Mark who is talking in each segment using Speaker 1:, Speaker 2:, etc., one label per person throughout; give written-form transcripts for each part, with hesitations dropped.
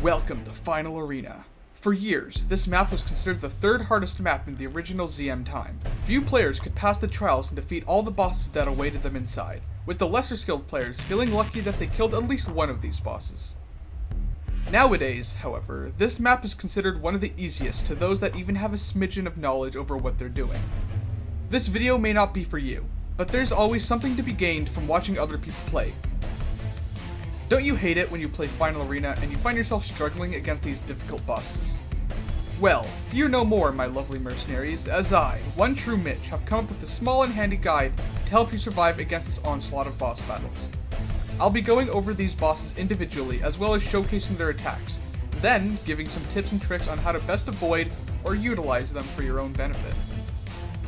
Speaker 1: Welcome to Final Arena. For years, this map was considered the third hardest map in the original ZM time. Few players could pass the trials and defeat all the bosses that awaited them inside, with the lesser skilled players feeling lucky that they killed at least one of these bosses. Nowadays, however, this map is considered one of the easiest to those that even have a smidgen of knowledge over what they're doing. This video may not be for you, but there's always something to be gained from watching other people play. Don't you hate it when you play Final Arena and you find yourself struggling against these difficult bosses? Well, fear no more, my lovely mercenaries, as I, one true Mitch, have come up with a small and handy guide to help you survive against this onslaught of boss battles. I'll be going over these bosses individually as well as showcasing their attacks, then giving some tips and tricks on how to best avoid or utilize them for your own benefit.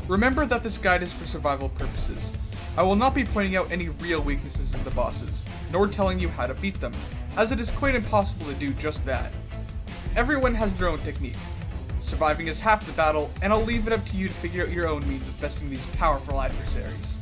Speaker 1: Remember that this guide is for survival purposes. I will not be pointing out any real weaknesses in the bosses, nor telling you how to beat them, as it is quite impossible to do just that. Everyone has their own technique. Surviving is half the battle, and I'll leave it up to you to figure out your own means of besting these powerful adversaries.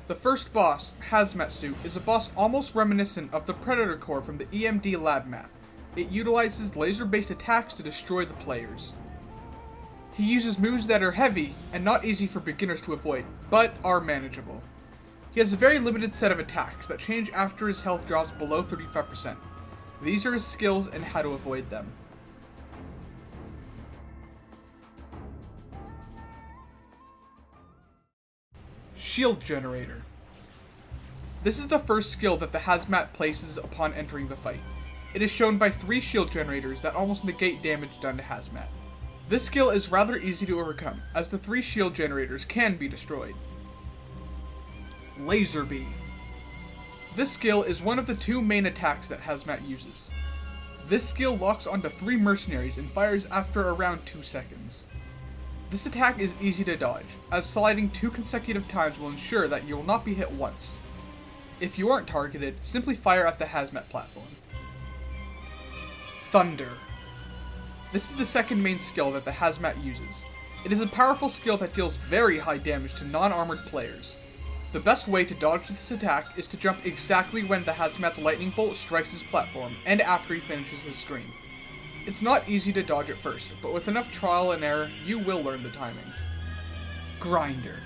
Speaker 1: The first boss, Hazmat suit, is a boss almost reminiscent of the Predator Core from the EMD lab map. It utilizes laser-based attacks to destroy the players. He uses moves that are heavy and not easy for beginners to avoid, but are manageable. He has a very limited set of attacks that change after his health drops below 35%. These are his skills and how to avoid them. Shield Generator. This is the first skill that the Hazmat places upon entering the fight. It is shown by 3 shield generators that almost negate damage done to Hazmat. This skill is rather easy to overcome, as the 3 shield generators can be destroyed. Laser Beam. This skill is one of the 2 main attacks that Hazmat uses. This skill locks onto 3 mercenaries and fires after around 2 seconds. This attack is easy to dodge, as sliding 2 consecutive times will ensure that you will not be hit once. If you aren't targeted, simply fire at the Hazmat platform. Thunder. This is the second main skill that the Hazmat uses. It is a powerful skill that deals very high damage to non-armored players. The best way to dodge this attack is to jump exactly when the Hazmat's lightning bolt strikes his platform and after he finishes his screen. It's not easy to dodge at first, but with enough trial and error, you will learn the timing. Grinder.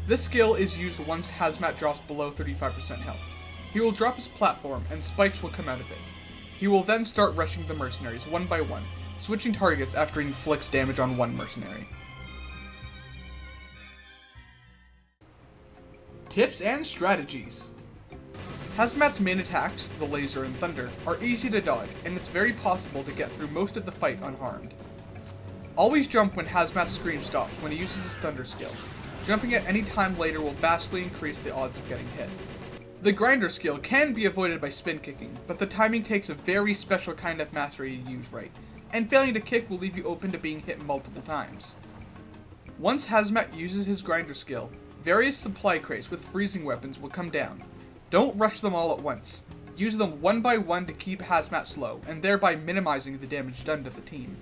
Speaker 1: This skill is used once Hazmat drops below 35% health. He will drop his platform and spikes will come out of it. He will then start rushing the mercenaries one by one, switching targets after he inflicts damage on one mercenary. Tips and strategies. Hazmat's main attacks, the laser and thunder, are easy to dodge, and it's very possible to get through most of the fight unharmed. Always jump when Hazmat's scream stops when he uses his thunder skill. Jumping at any time later will vastly increase the odds of getting hit. The grinder skill can be avoided by spin kicking, but the timing takes a very special kind of mastery to use right, and failing to kick will leave you open to being hit multiple times. Once Hazmat uses his grinder skill, various supply crates with freezing weapons will come down. Don't rush them all at once. Use them one by one to keep Hazmat slow, and thereby minimizing the damage done to the team.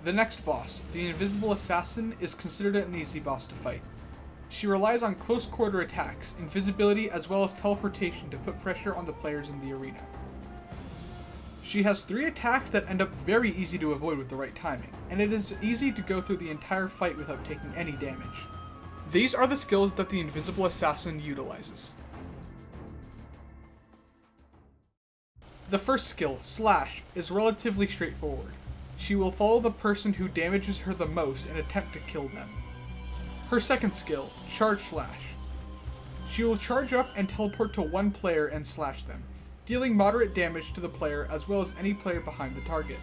Speaker 1: The next boss, the Invisible Assassin, is considered an easy boss to fight. She relies on close quarter attacks, invisibility, as well as teleportation to put pressure on the players in the arena. She has 3 attacks that end up very easy to avoid with the right timing, and it is easy to go through the entire fight without taking any damage. These are the skills that the Invisible Assassin utilizes. The first skill, Slash, is relatively straightforward. She will follow the person who damages her the most and attempt to kill them. Her second skill, Charge Slash. She will charge up and teleport to one player and slash them, dealing moderate damage to the player as well as any player behind the target.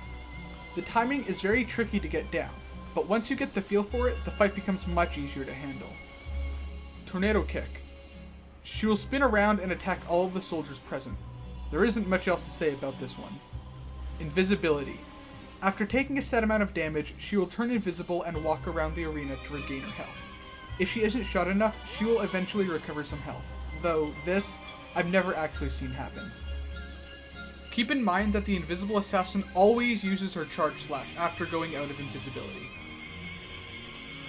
Speaker 1: The timing is very tricky to get down, but once you get the feel for it, the fight becomes much easier to handle. Tornado Kick. She will spin around and attack all of the soldiers present. There isn't much else to say about this one. Invisibility. After taking a set amount of damage, she will turn invisible and walk around the arena to regain her health. If she isn't shot enough, she will eventually recover some health, though this, I've never actually seen happen. Keep in mind that the invisible assassin always uses her charge slash after going out of invisibility.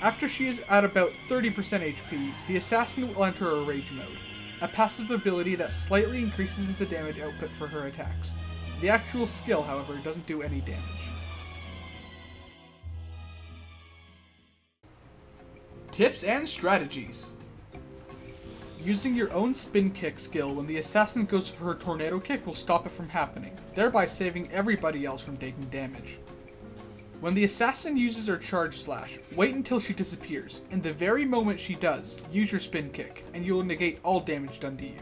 Speaker 1: After she is at about 30% HP, the assassin will enter a rage mode, a passive ability that slightly increases the damage output for her attacks. The actual skill, however, doesn't do any damage. Tips and strategies. Using your own spin kick skill when the assassin goes for her tornado kick will stop it from happening, thereby saving everybody else from taking damage. When the assassin uses her charge slash, wait until she disappears, and the very moment she does, use your spin kick, and you will negate all damage done to you.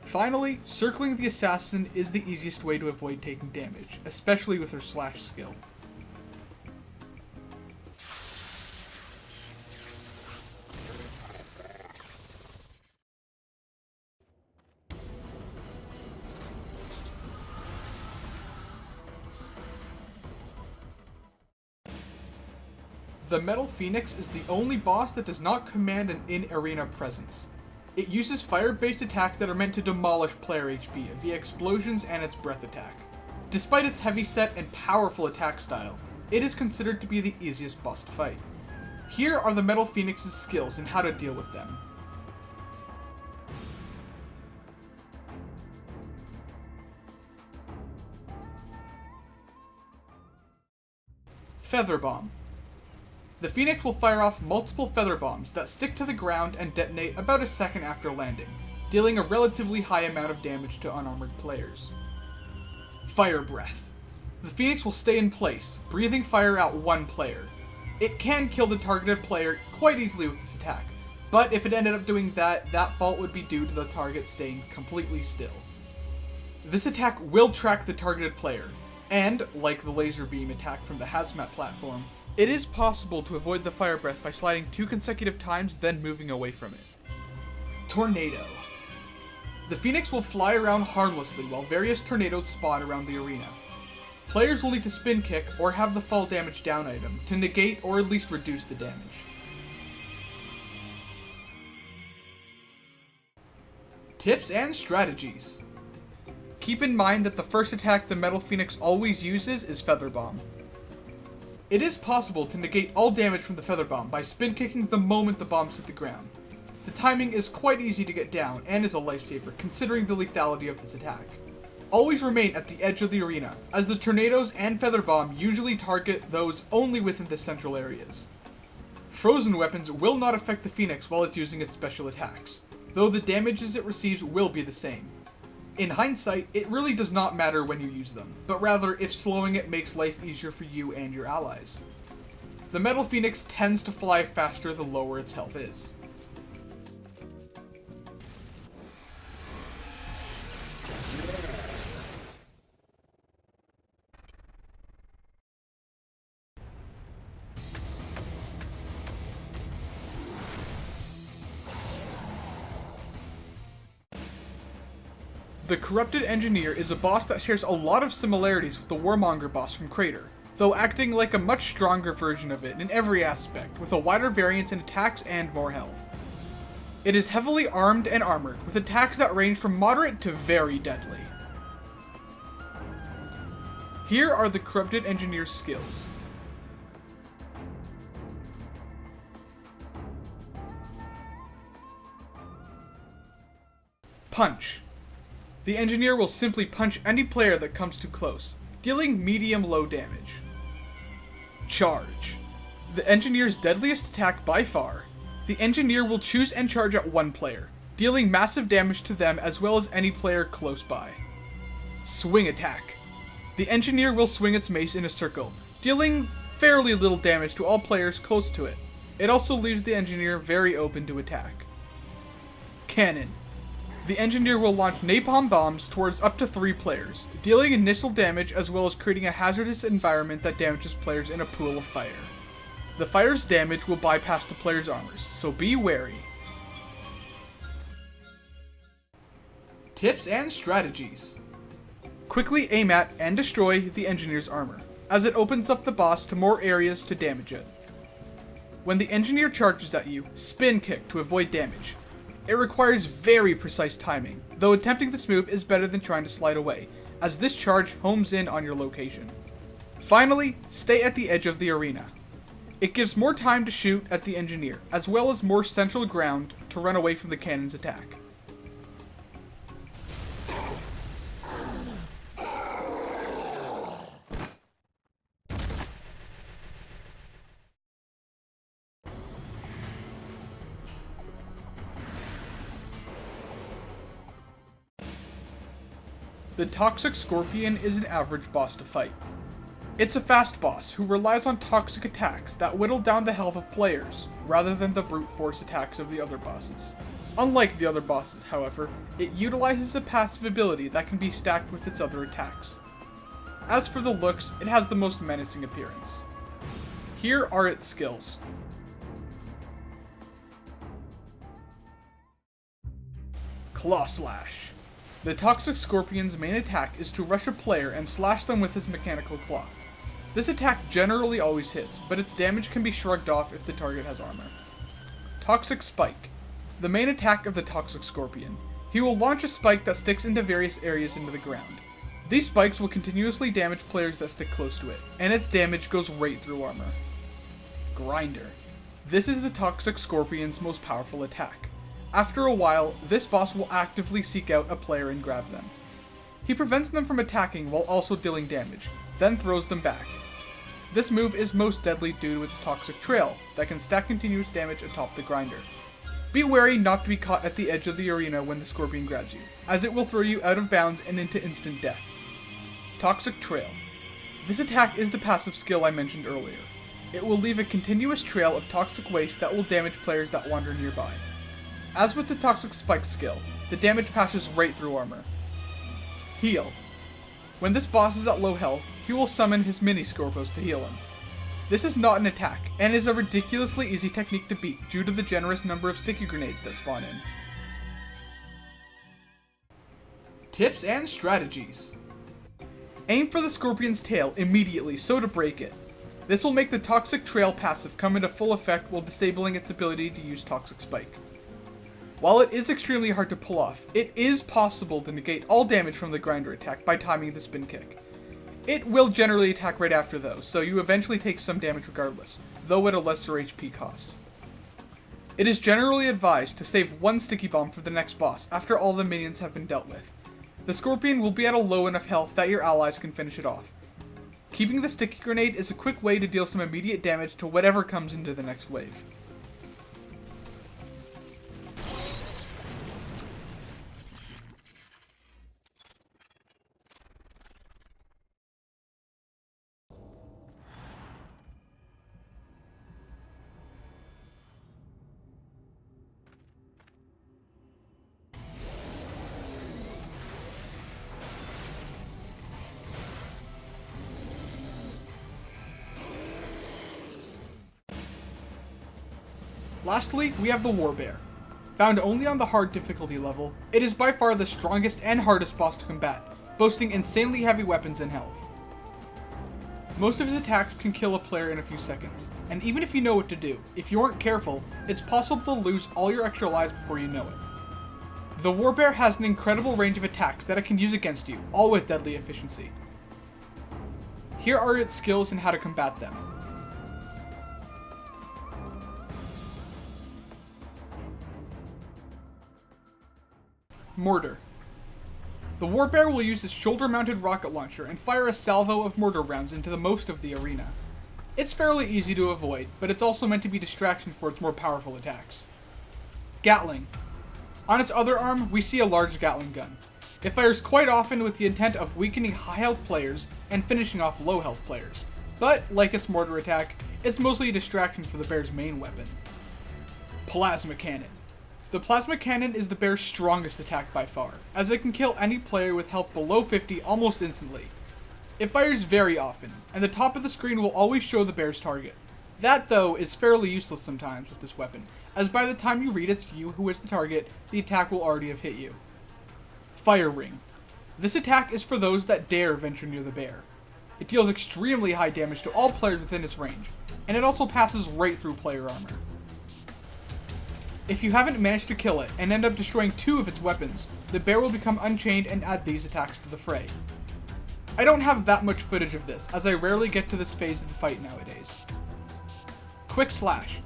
Speaker 1: Finally, circling the assassin is the easiest way to avoid taking damage, especially with her slash skill. The Metal Phoenix is the only boss that does not command an in-arena presence. It uses fire-based attacks that are meant to demolish player HP via explosions and its breath attack. Despite its heavy-set and powerful attack style, it is considered to be the easiest boss to fight. Here are the Metal Phoenix's skills and how to deal with them. Feather Bomb. The Phoenix will fire off multiple feather bombs that stick to the ground and detonate about a second after landing, dealing a relatively high amount of damage to unarmored players. Fire Breath. The Phoenix will stay in place, breathing fire at one player. It can kill the targeted player quite easily with this attack, but if it ended up doing that, that fault would be due to the target staying completely still. This attack will track the targeted player, and, like the laser beam attack from the Hazmat platform, it is possible to avoid the fire breath by sliding 2 consecutive times, then moving away from it. Tornado. The Phoenix will fly around harmlessly while various tornadoes spawn around the arena. Players will need to spin kick or have the fall damage down item to negate or at least reduce the damage. Tips and strategies. Keep in mind that the first attack the Metal Phoenix always uses is Feather Bomb. It is possible to negate all damage from the Feather Bomb by spin kicking the moment the bombs hit the ground. The timing is quite easy to get down and is a lifesaver considering the lethality of this attack. Always remain at the edge of the arena, as the tornadoes and Feather Bomb usually target those only within the central areas. Frozen weapons will not affect the Phoenix while it's using its special attacks, though the damages it receives will be the same. In hindsight, it really does not matter when you use them, but rather if slowing it makes life easier for you and your allies. The Metal Phoenix tends to fly faster the lower its health is. The Corrupted Engineer is a boss that shares a lot of similarities with the Warmonger boss from Crater, though acting like a much stronger version of it in every aspect, with a wider variance in attacks and more health. It is heavily armed and armored, with attacks that range from moderate to very deadly. Here are the Corrupted Engineer's skills. Punch. The Engineer will simply punch any player that comes too close, dealing medium-low damage. Charge. The Engineer's deadliest attack by far. The Engineer will choose and charge at one player, dealing massive damage to them as well as any player close by. Swing attack. The Engineer will swing its mace in a circle, dealing fairly little damage to all players close to it. It also leaves the Engineer very open to attack. Cannon. The Engineer will launch napalm bombs towards up to 3 players, dealing initial damage as well as creating a hazardous environment that damages players in a pool of fire. The fire's damage will bypass the player's armors, so be wary. Tips and strategies. Quickly aim at and destroy the engineer's armor, as it opens up the boss to more areas to damage it. When the engineer charges at you, spin kick to avoid damage. It requires very precise timing, though attempting this move is better than trying to slide away, as this charge homes in on your location. Finally, stay at the edge of the arena. It gives more time to shoot at the engineer, as well as more central ground to run away from the cannon's attack. The Toxic Scorpion is an average boss to fight. It's a fast boss who relies on toxic attacks that whittle down the health of players, rather than the brute force attacks of the other bosses. Unlike the other bosses, however, it utilizes a passive ability that can be stacked with its other attacks. As for the looks, it has the most menacing appearance. Here are its skills. Claw Slash. The Toxic Scorpion's main attack is to rush a player and slash them with his mechanical claw. This attack generally always hits, but its damage can be shrugged off if the target has armor. Toxic Spike. The main attack of the Toxic Scorpion. He will launch a spike that sticks into various areas into the ground. These spikes will continuously damage players that stick close to it, and its damage goes right through armor. Grinder. This is the Toxic Scorpion's most powerful attack. After a while, this boss will actively seek out a player and grab them. He prevents them from attacking while also dealing damage, then throws them back. This move is most deadly due to its toxic trail that can stack continuous damage atop the grinder. Be wary not to be caught at the edge of the arena when the Scorpion grabs you, as it will throw you out of bounds and into instant death. Toxic Trail. This attack is the passive skill I mentioned earlier. It will leave a continuous trail of toxic waste that will damage players that wander nearby. As with the Toxic Spike skill, the damage passes right through armor. Heal. When this boss is at low health, he will summon his mini Scorpos to heal him. This is not an attack, and is a ridiculously easy technique to beat due to the generous number of sticky grenades that spawn in. Tips and strategies. Aim for the Scorpion's tail immediately so to break it. This will make the Toxic Trail passive come into full effect while disabling its ability to use Toxic Spike. While it is extremely hard to pull off, it is possible to negate all damage from the grinder attack by timing the spin kick. It will generally attack right after though, so you eventually take some damage regardless, though at a lesser HP cost. It is generally advised to save one sticky bomb for the next boss after all the minions have been dealt with. The Scorpion will be at a low enough health that your allies can finish it off. Keeping the sticky grenade is a quick way to deal some immediate damage to whatever comes into the next wave. Lastly, we have the Warbear. Found only on the hard difficulty level, it is by far the strongest and hardest boss to combat, boasting insanely heavy weapons and health. Most of his attacks can kill a player in a few seconds, and even if you know what to do, if you aren't careful, it's possible to lose all your extra lives before you know it. The Warbear has an incredible range of attacks that it can use against you, all with deadly efficiency. Here are its skills and how to combat them. Mortar. The Warbear will use his shoulder-mounted rocket launcher and fire a salvo of mortar rounds into the most of the arena. It's fairly easy to avoid, but it's also meant to be distraction for its more powerful attacks. Gatling. On its other arm, we see a large Gatling gun. It fires quite often with the intent of weakening high-health players and finishing off low-health players. But, like its mortar attack, it's mostly a distraction for the bear's main weapon. Plasma Cannon. The Plasma Cannon is the bear's strongest attack by far, as it can kill any player with health below 50 almost instantly. It fires very often, and the top of the screen will always show the bear's target. That, though, is fairly useless sometimes with this weapon, as by the time you read it's you who is the target, the attack will already have hit you. Fire Ring. This attack is for those that dare venture near the bear. It deals extremely high damage to all players within its range, and it also passes right through player armor. If you haven't managed to kill it and end up destroying 2 of its weapons, the bear will become unchained and add these attacks to the fray. I don't have that much footage of this, as I rarely get to this phase of the fight nowadays. Quick Slash.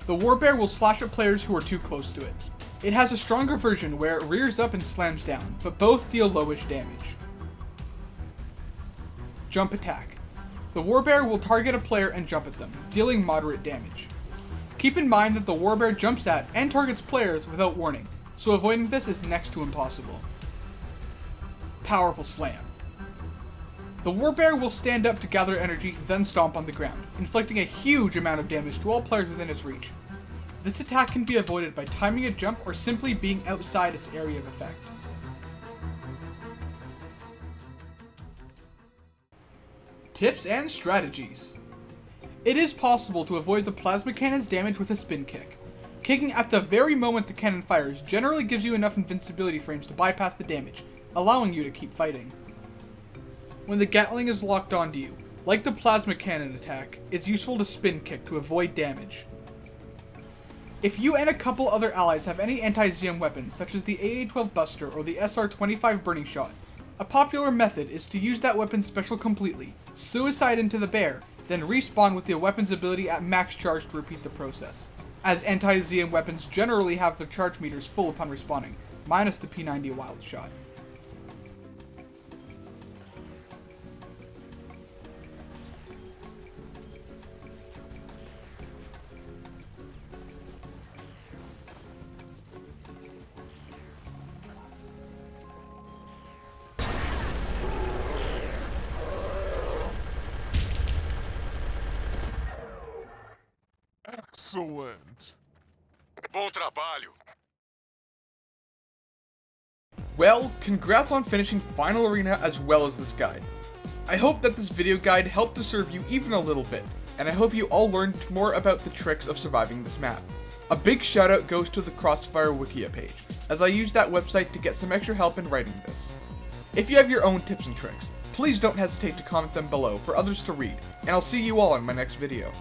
Speaker 1: The warbear will slash at players who are too close to it. It has a stronger version where it rears up and slams down, but both deal lowish damage. Jump Attack. The warbear will target a player and jump at them, dealing moderate damage. Keep in mind that the warbear jumps at and targets players without warning, so avoiding this is next to impossible. Powerful Slam. The warbear will stand up to gather energy, then stomp on the ground, inflicting a huge amount of damage to all players within its reach. This attack can be avoided by timing a jump or simply being outside its area of effect. Tips and strategies. It is possible to avoid the plasma cannon's damage with a spin kick. Kicking at the very moment the cannon fires generally gives you enough invincibility frames to bypass the damage, allowing you to keep fighting. When the Gatling is locked onto you, like the plasma cannon attack, it's useful to spin kick to avoid damage. If you and a couple other allies have any anti-ZM weapons, such as the AA-12 Buster or the SR-25 Burning Shot, a popular method is to use that weapon's special completely, suicide into the bear, then respawn with the weapon's ability at max charge to repeat the process, as anti-ZM weapons generally have their charge meters full upon respawning, minus the P90 Wild Shot.
Speaker 2: Excellent. Bom trabalho.
Speaker 1: Well, congrats on finishing Final Arena as well as this guide. I hope that this video guide helped to serve you even a little bit, and I hope you all learned more about the tricks of surviving this map. A big shout out goes to the Crossfire Wikia page, as I used that website to get some extra help in writing this. If you have your own tips and tricks, please don't hesitate to comment them below for others to read, and I'll see you all in my next video.